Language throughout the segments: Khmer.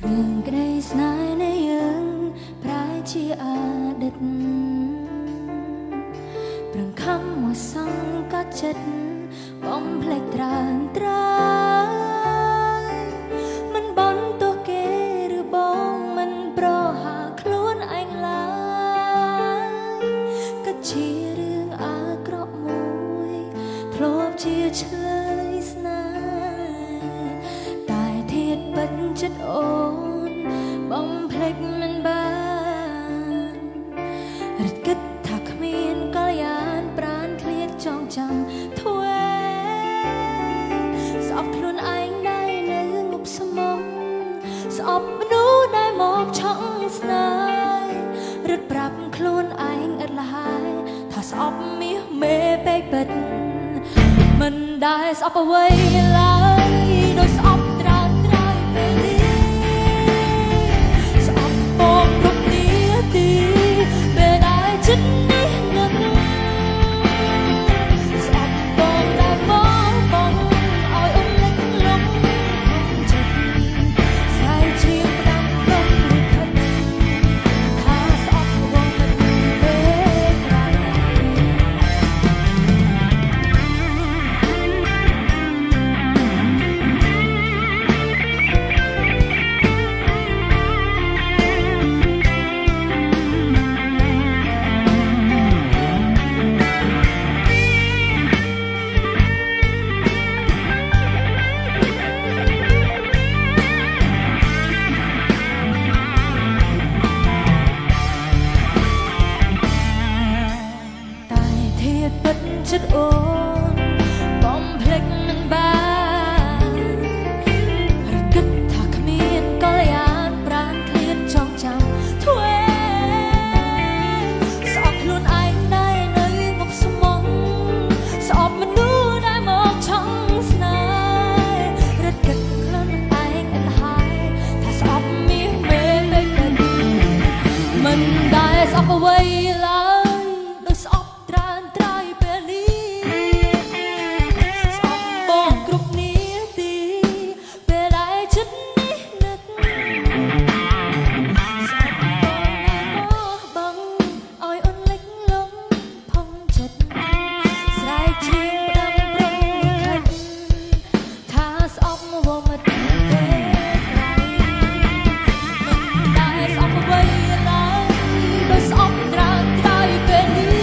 រឿងក្តីស្នេហ៍នៃយើងប្រែជាអតីតប្រងខំមកសង្កត់ចិត្តបំភ្លេចត្រានត្រៃមិនបន់ទោះគេឬបងមិនប្រហាខ្លួនឯងឡើយក៏ជារឿងអាក្រក់មួយធ្លាប់ជាឆ្លើយស្នេហ៍តែធាតុពិតចិត្តអូនបំភ្លេចមិនបានរត់គិតថាគ្មានកល្យានប្រានឃ្លាតចងចាំធ្វើស្អប់ខ្លួនឯងដែរនៅងប់ស្មុំស្អប់មនុស្សដែលមកឆក់ស្នេហ៍រត់ប្រាប់ខ្លួនឯងឥតលហើយថាស្អប់មាសមេពេកពិតមិនដែលស្អប់អ្វីឡើយដោយស្អប់ត្រើយពេលនេះស្អប់បងគ្រប់នាទីពេលដែលចិត្តនេះនឹកស្អប់បងដែលបងឲ្យអូនលឹកលំចិត្តស្រីជាផ្ដាំព្រមលិខិតថាស្អប់បងមិនពេលក្រោយពិតចិត្តអូនបំភ្លេចមិនបានរត់គិតថាគ្មានកល្យានប្រានឃ្លាតចងចាំធ្វើស្អប់ខ្លួនឯងដែរនៅមុខស្មុំស្អប់មនុស្សដែលមកឆក់ស្នេហ៍រត់គិតខ្លួនឯងឥតហើយថាស្អប់មាសមេពេកមិនដែលស្អប់អ្វីឡើយដោយស្អប់ត្រើយពេលនេះស្អប់បងគ្រប់នាទីពេលដែលចិត្តនេះនឹកស្អប់បងឲ្យអូនលិចលំផុងចិត្តស្រែកជាផ្ដាំប្រំលិខិតថាស្អប់វងមកទេក្រៃមិនដែលស្អប់អ្វីឡើយដោយស្អប់ត្រើយពេលនេះ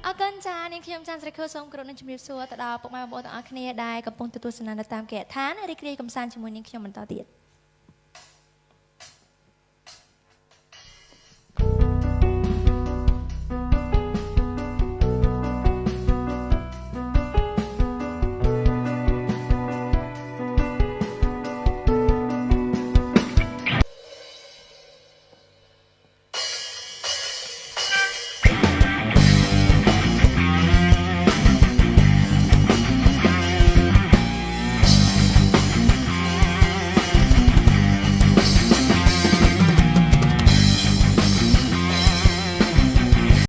អរគុណចានាងខ្ញុំចាន់ស្រីខូសូមគោរពនឹងជំរាបសួរទៅដល់ពុកម៉ែបងប្អូនទាំងអស់គ្នាដែលកំពុងទទួលស្នានៅតាមគេហដ្ឋានរីករាយកំសាន្តជាមួយនាងខ្ញុំបន្តទៀត